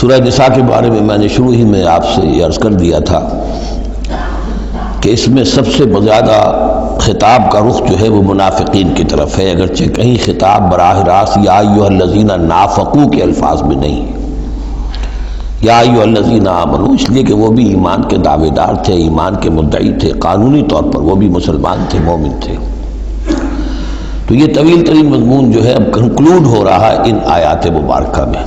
سورہ نساء کے بارے میں نے شروع ہی میں آپ سے یہ عرض کر دیا تھا کہ اس میں سب سے زیادہ خطاب کا رخ جو ہے وہ منافقین کی طرف ہے، اگرچہ کہیں خطاب براہ راست یا ایھا الذین نافقوا کے الفاظ میں نہیں، یا ایھا الذین آمنوا، اس لیے کہ وہ بھی ایمان کے دعوے دار تھے، ایمان کے مدعی تھے، قانونی طور پر وہ بھی مسلمان تھے، مومن تھے۔ تو یہ طویل ترین مضمون جو ہے اب کنکلوڈ ہو رہا ہے ان آیات مبارکہ میں۔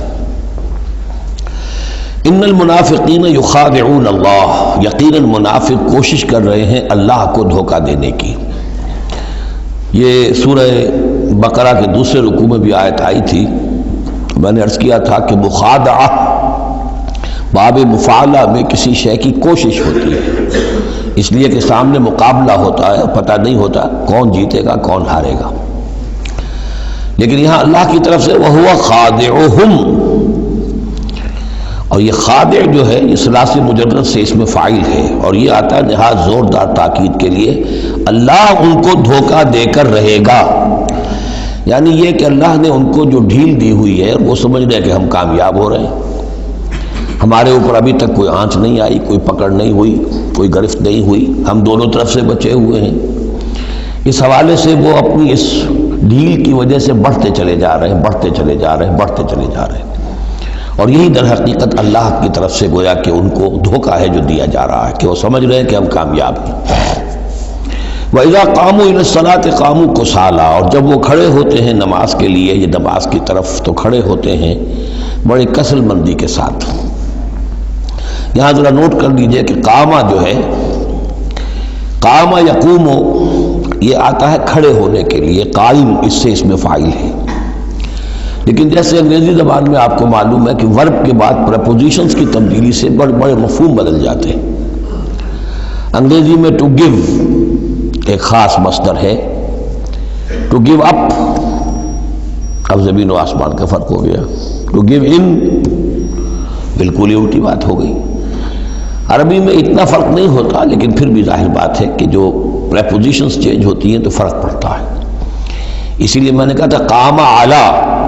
ان المنافقین یخادعون اللہ، یقیناً منافق کوشش کر رہے ہیں اللہ کو دھوکہ دینے کی۔ یہ سورہ بقرہ کے دوسرے رکوع میں بھی آیت آئی تھی، میں نے عرض کیا تھا کہ مخادعہ باب مفعلہ میں کسی شے کی کوشش ہوتی ہے، اس لیے کہ سامنے مقابلہ ہوتا ہے، پتہ نہیں ہوتا کون جیتے گا کون ہارے گا، لیکن یہاں اللہ کی طرف سے وَهُوَ خَادِعُهُمْ، اور یہ خادع جو ہے یہ ثلاثی مجرد سے اس میں فاعل ہے، اور یہ آتا ہے نہایت زوردار تاکید کے لیے، اللہ ان کو دھوکہ دے کر رہے گا، یعنی یہ کہ اللہ نے ان کو جو ڈھیل دی ہوئی ہے وہ سمجھ رہے کہ ہم کامیاب ہو رہے ہیں، ہمارے اوپر ابھی تک کوئی آنچ نہیں آئی، کوئی پکڑ نہیں ہوئی، کوئی گرفت نہیں ہوئی، ہم دونوں طرف سے بچے ہوئے ہیں۔ اس حوالے سے وہ اپنی اس ڈھیل کی وجہ سے بڑھتے چلے جا رہے ہیں، بڑھتے چلے جا رہے ہیں، بڑھتے چلے جا رہے ہیں، اور یہی در حقیقت اللہ کی طرف سے گویا کہ ان کو دھوکہ ہے جو دیا جا رہا ہے کہ وہ سمجھ رہے ہیں کہ ہم کامیاب ہیں۔ وَإِذَا قَامُوا إِلَى الصَّلَاةِ قَامُوا كُسَالَىٰ، اور جب وہ کھڑے ہوتے ہیں نماز کے لیے، یہ نماز کی طرف تو کھڑے ہوتے ہیں بڑے کسل مندی کے ساتھ۔ یہاں ذرا نوٹ کر لیجئے کہ قامہ جو ہے، قامہ یقوم، یہ آتا ہے کھڑے ہونے کے لیے، قائم اس سے اس میں فاعل ہے، لیکن جیسے انگریزی زبان میں آپ کو معلوم ہے کہ ورب کے بعد پریپوزیشنز کی تبدیلی سے بڑے بڑے مفہوم بدل جاتے ہیں۔ انگریزی میں ٹو گیو ایک خاص مصدر ہے، ٹو گیو اپ، اب زمین و آسمان کا فرق ہو گیا، ٹو گیو ان بالکل ہی الٹی بات ہو گئی۔ عربی میں اتنا فرق نہیں ہوتا، لیکن پھر بھی ظاہر بات ہے کہ جو پریپوزیشنز چینج ہوتی ہیں تو فرق پڑتا ہے، اسی لیے میں نے کہا تھا قام علی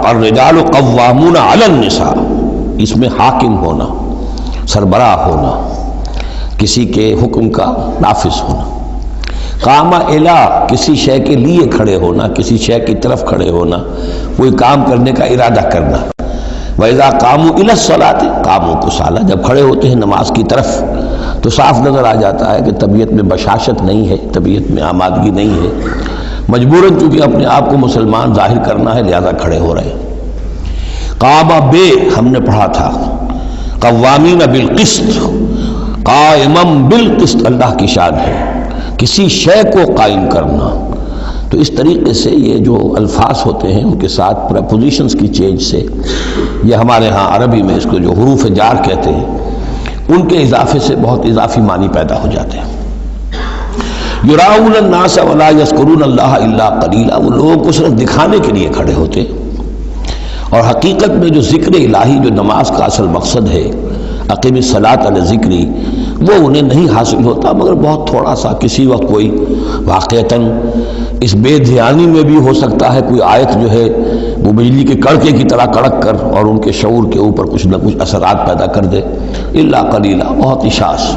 الرجال قوامون علی النساء، اس میں حاکم ہونا، سربراہ ہونا، کسی کے حکم کا نافذ ہونا۔ قام الی، کسی شے کے لیے کھڑے ہونا، کسی شے کی طرف کھڑے ہونا، کوئی کام کرنے کا ارادہ کرنا۔ وَإِذَا قَامُوا إِلَى الصَّلَاةِ قَامُوا كُسَالَىٰ، جب کھڑے ہوتے ہیں نماز کی طرف تو صاف نظر آ جاتا ہے کہ طبیعت میں بشاشت نہیں ہے، طبیعت میں آمادگی نہیں ہے، مجبوراً چونکہ اپنے آپ کو مسلمان ظاہر کرنا ہے لہذا کھڑے ہو رہے ہیں۔ قام بے، ہم نے پڑھا تھا، قوامین بالقسط، قائمم بالقسط اللہ کی شان ہے، کسی شے کو قائم کرنا۔ تو اس طریقے سے یہ جو الفاظ ہوتے ہیں ان کے ساتھ پریپوزیشنز کی چینج سے، یہ ہمارے ہاں عربی میں اس کو جو حروف جار کہتے ہیں، ان کے اضافے سے بہت اضافی معنی پیدا ہو جاتے ہیں۔ یراؤن الناس ولا یذکرون اللہ الا قلیلا، وہ لوگوں کو صرف دکھانے کے لیے کھڑے ہوتے ہیں، اور حقیقت میں جو ذکر الہی جو نماز کا اصل مقصد ہے، اقیم الصلاۃ علی ذکری، وہ انہیں نہیں حاصل ہوتا، مگر بہت تھوڑا سا کسی وقت کوئی واقعتاً اس بے دھیانی میں بھی ہو سکتا ہے کوئی آیت جو ہے وہ بجلی کے کڑکے کی طرح کڑک کر اور ان کے شعور کے اوپر کچھ نہ کچھ اثرات پیدا کر دے، الا قلیلا، بہت ہی شاذ۔